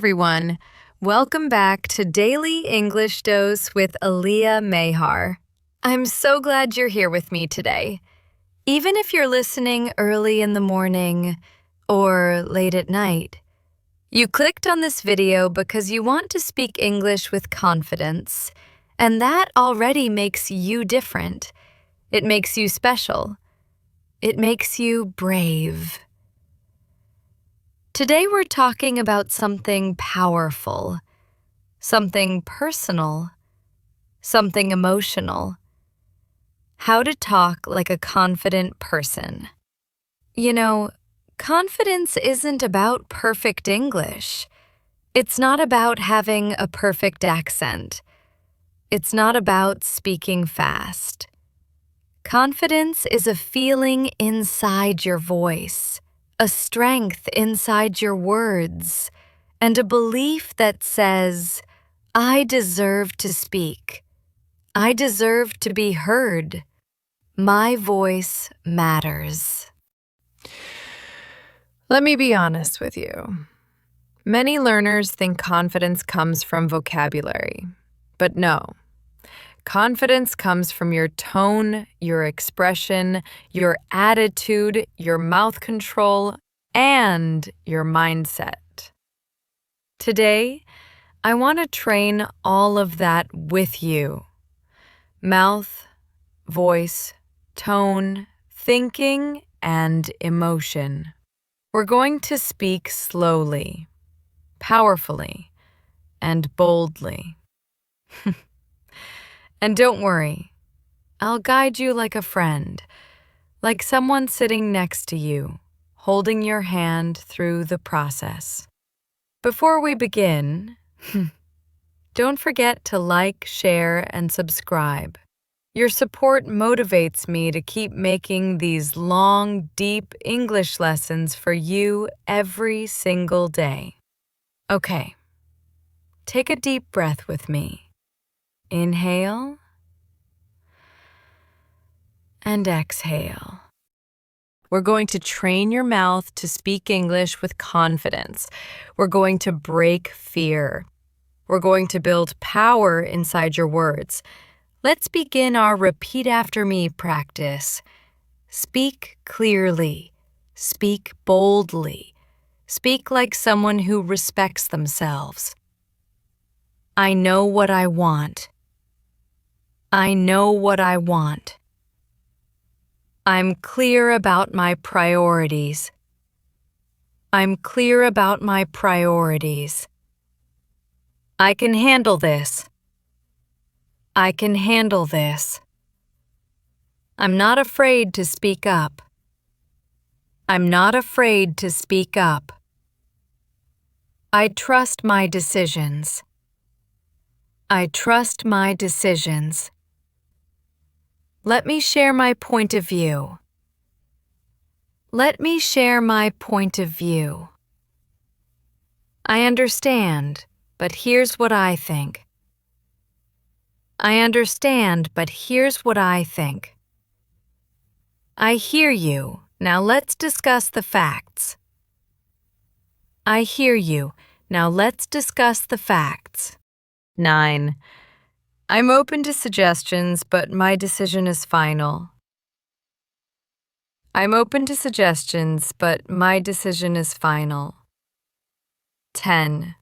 everyone. Welcome back to Daily English Dose with Alia Mehar. I'm so glad you're here with me today. Even if you're listening early in the morning or late at night, you clicked on this video because you want to speak English with confidence, and that already makes you different. It makes you special. It makes you brave. Today we're talking about something powerful, something personal, something emotional. How to talk like a confident person. You know, confidence isn't about perfect English. It's not about having a perfect accent. It's not about speaking fast. Confidence is a feeling inside your voice, a strength inside your words, and a belief that says, I deserve to speak. I deserve to be heard. My voice matters. Let me be honest with you. Many learners think confidence comes from vocabulary, but no. Confidence comes from your tone, your expression, your attitude, your mouth control, and your mindset. Today, I want to train all of that with you. Mouth, voice, tone, thinking, and emotion. We're going to speak slowly, powerfully, and boldly. And don't worry, I'll guide you like a friend, like someone sitting next to you, holding your hand through the process. Before we begin, don't forget to like, share, and subscribe. Your support motivates me to keep making these long, deep English lessons for you every single day. Okay, take a deep breath with me. Inhale and exhale. We're going to train your mouth to speak English with confidence. We're going to break fear. We're going to build power inside your words. Let's begin our repeat after me practice. Speak clearly. Speak boldly. Speak like someone who respects themselves. I know what I want. I know what I want. I'm clear about my priorities. I'm clear about my priorities. I can handle this. I can handle this. I'm not afraid to speak up. I'm not afraid to speak up. I trust my decisions. I trust my decisions. Let me share my point of view. Let me share my point of view. I understand, but here's what I think. I understand, but here's what I think. I hear you. Now let's discuss the facts. I hear you. Now let's discuss the facts. 9. I'm open to suggestions, but my decision is final. I'm open to suggestions, but my decision is final. 10.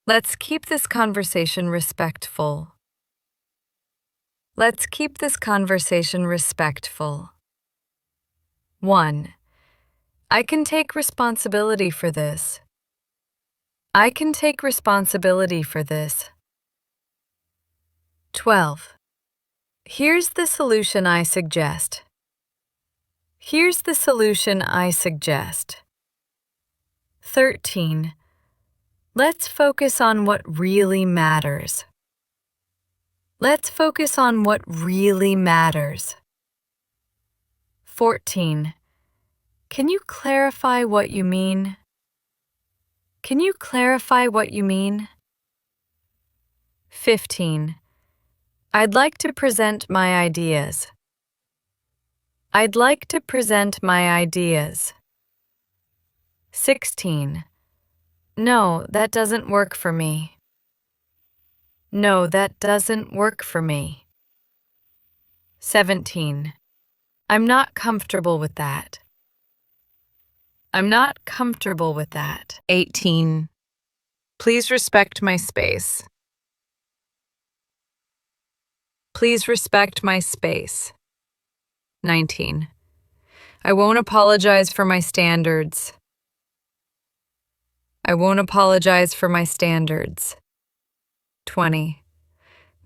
Let's keep this conversation respectful. Let's keep this conversation respectful. 1. I can take responsibility for this. I can take responsibility for this. 12. Here's the solution I suggest. Here's the solution I suggest. 13. Let's focus on what really matters. Let's focus on what really matters. 14. Can you clarify what you mean? Can you clarify what you mean? 15. I'd like to present my ideas. I'd like to present my ideas. 16. No, that doesn't work for me. No, that doesn't work for me. 17. I'm not comfortable with that. I'm not comfortable with that. 18. Please respect my space. Please respect my space. 19. I won't apologize for my standards. I won't apologize for my standards. 20.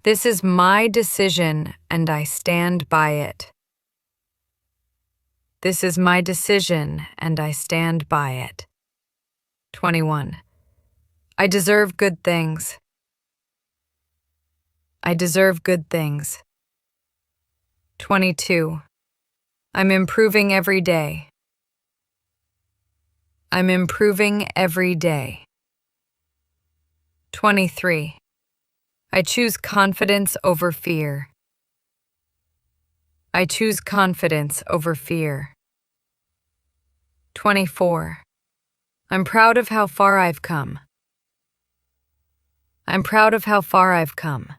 This is my decision and I stand by it. This is my decision and I stand by it. 21. I deserve good things. I deserve good things. 22. I'm improving every day. I'm improving every day. 23. I choose confidence over fear. I choose confidence over fear. 24. I'm proud of how far I've come. I'm proud of how far I've come.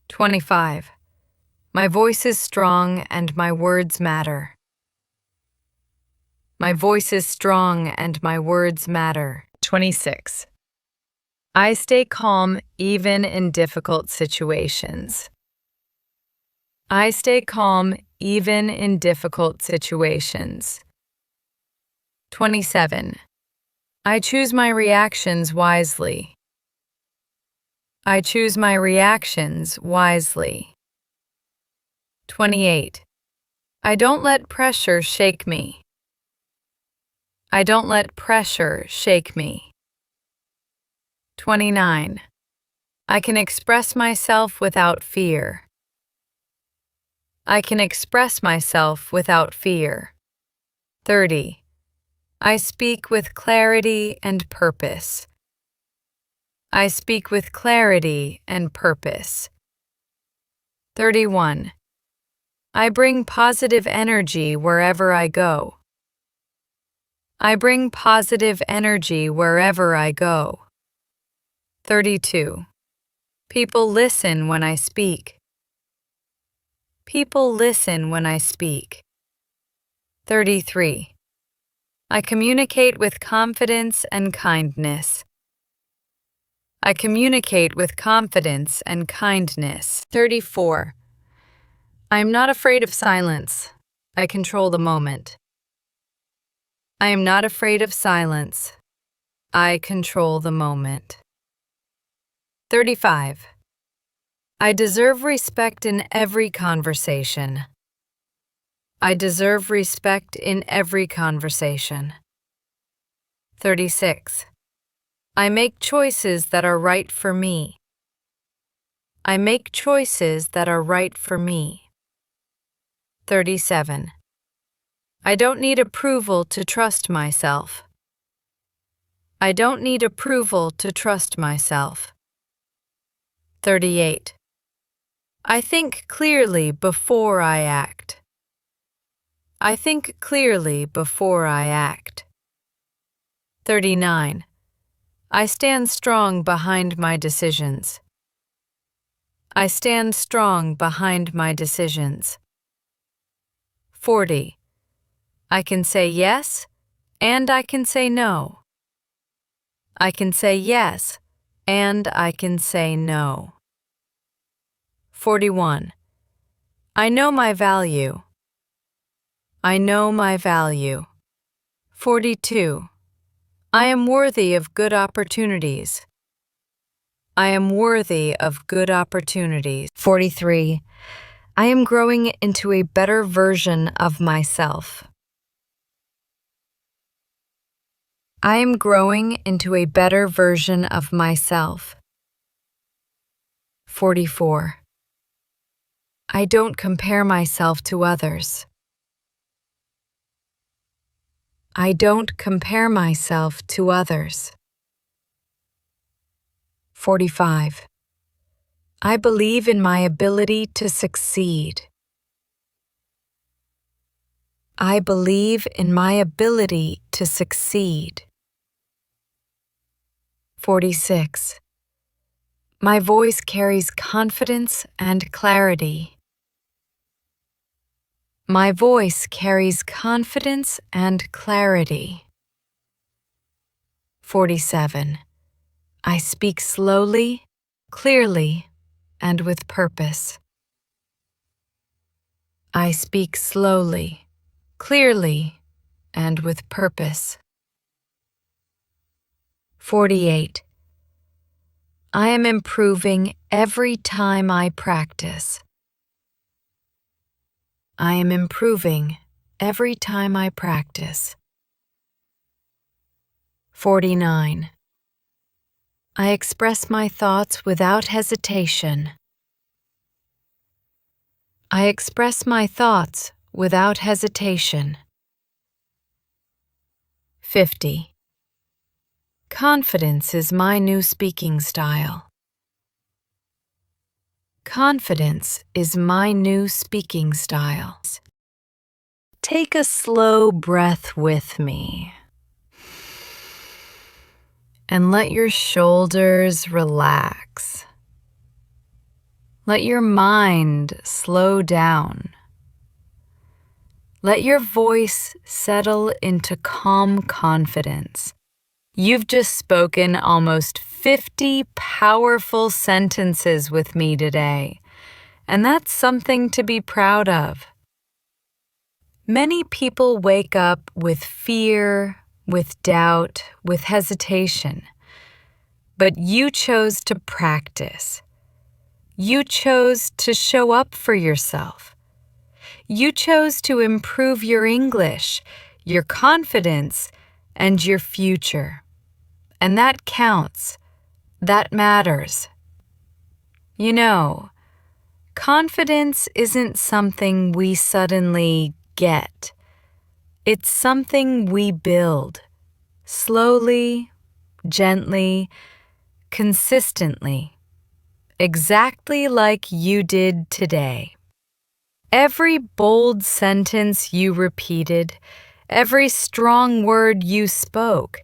25. My voice is strong and my words matter. My voice is strong and my words matter. 26. I stay calm even in difficult situations. I stay calm even in difficult situations. 27. I choose my reactions wisely. I choose my reactions wisely. 28. I don't let pressure shake me. I don't let pressure shake me. 29. I can express myself without fear. I can express myself without fear. 30. I speak with clarity and purpose. I speak with clarity and purpose. 31. I bring positive energy wherever I go. I bring positive energy wherever I go. 32. People listen when I speak. People listen when I speak. 33. I communicate with confidence and kindness. I communicate with confidence and kindness. 34. I am not afraid of silence. I control the moment. I am not afraid of silence. I control the moment. 35. I deserve respect in every conversation. I deserve respect in every conversation. 36. I make choices that are right for me. I make choices that are right for me. 37. I don't need approval to trust myself. I don't need approval to trust myself. 38. I think clearly before I act. I think clearly before I act. 39. I stand strong behind my decisions. I stand strong behind my decisions. 40. I can say yes, and I can say no. I can say yes, and I can say no. 41. I know my value. I know my value. 42. I am worthy of good opportunities. I am worthy of good opportunities. 43. I am growing into a better version of myself. I am growing into a better version of myself. 44. I don't compare myself to others. I don't compare myself to others. 45. I believe in my ability to succeed. I believe in my ability to succeed. 46. My voice carries confidence and clarity. My voice carries confidence and clarity. 47. I speak slowly, clearly, and with purpose. I speak slowly, clearly, and with purpose. 48. I am improving every time I practice. I am improving every time I practice. 49. I express my thoughts without hesitation. I express my thoughts without hesitation. 50. Confidence is my new speaking style. Confidence is my new speaking style. Take a slow breath with me and let your shoulders relax. Let your mind slow down. Let your voice settle into calm confidence. You've just spoken almost 50 powerful sentences with me today, and that's something to be proud of. Many people wake up with fear, with doubt, with hesitation, but you chose to practice. You chose to show up for yourself. You chose to improve your English, your confidence, and your future. And that counts. That matters. You know, confidence isn't something we suddenly get. It's something we build, slowly, gently, consistently, exactly like you did today. Every bold sentence you repeated, every strong word you spoke,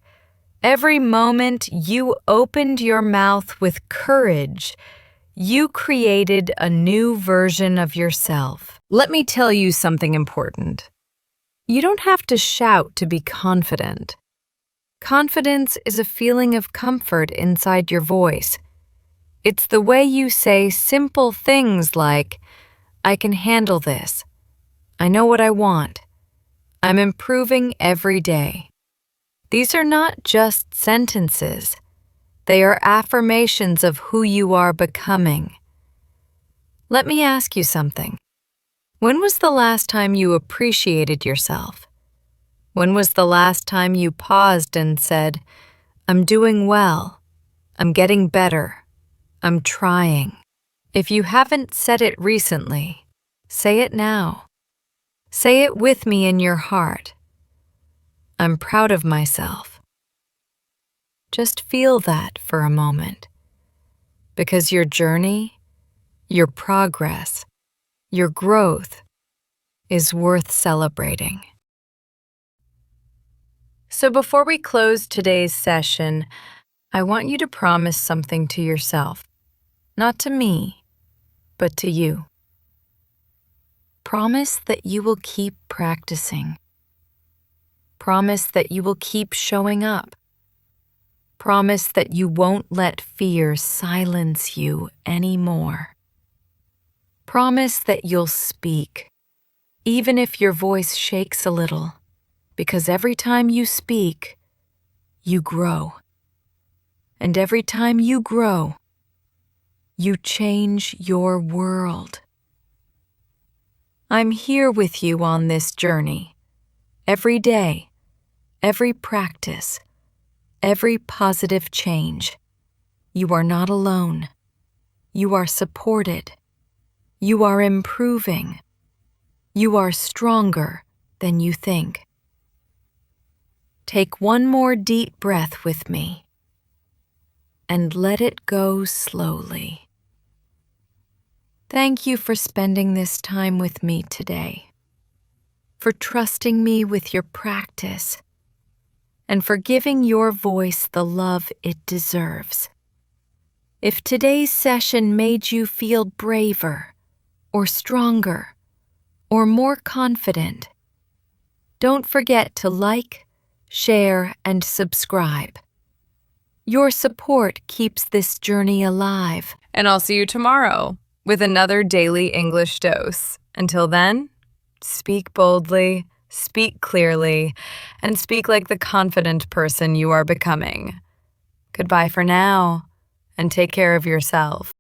every moment you opened your mouth with courage, you created a new version of yourself. Let me tell you something important. You don't have to shout to be confident. Confidence is a feeling of comfort inside your voice. It's the way you say simple things like, I can handle this. I know what I want. I'm improving every day. These are not just sentences. They are affirmations of who you are becoming. Let me ask you something. When was the last time you appreciated yourself? When was the last time you paused and said, I'm doing well, I'm getting better, I'm trying? If you haven't said it recently, say it now. Say it with me in your heart. I'm proud of myself. Just feel that for a moment, because your journey, your progress, your growth is worth celebrating. So before we close today's session, I want you to promise something to yourself, not to me, but to you. Promise that you will keep practicing. Promise that you will keep showing up. Promise that you won't let fear silence you anymore. Promise that you'll speak, even if your voice shakes a little, because every time you speak, you grow. And every time you grow, you change your world. I'm here with you on this journey, every day, every practice, every positive change. You are not alone. You are supported. You are improving. You are stronger than you think. Take one more deep breath with me and let it go slowly. Thank you for spending this time with me today, for trusting me with your practice, and for giving your voice the love it deserves. If today's session made you feel braver, or stronger, or more confident, don't forget to like, share, and subscribe. Your support keeps this journey alive. And I'll see you tomorrow with another daily English dose. Until then, speak boldly, speak clearly, and speak like the confident person you are becoming. Goodbye for now, and take care of yourself.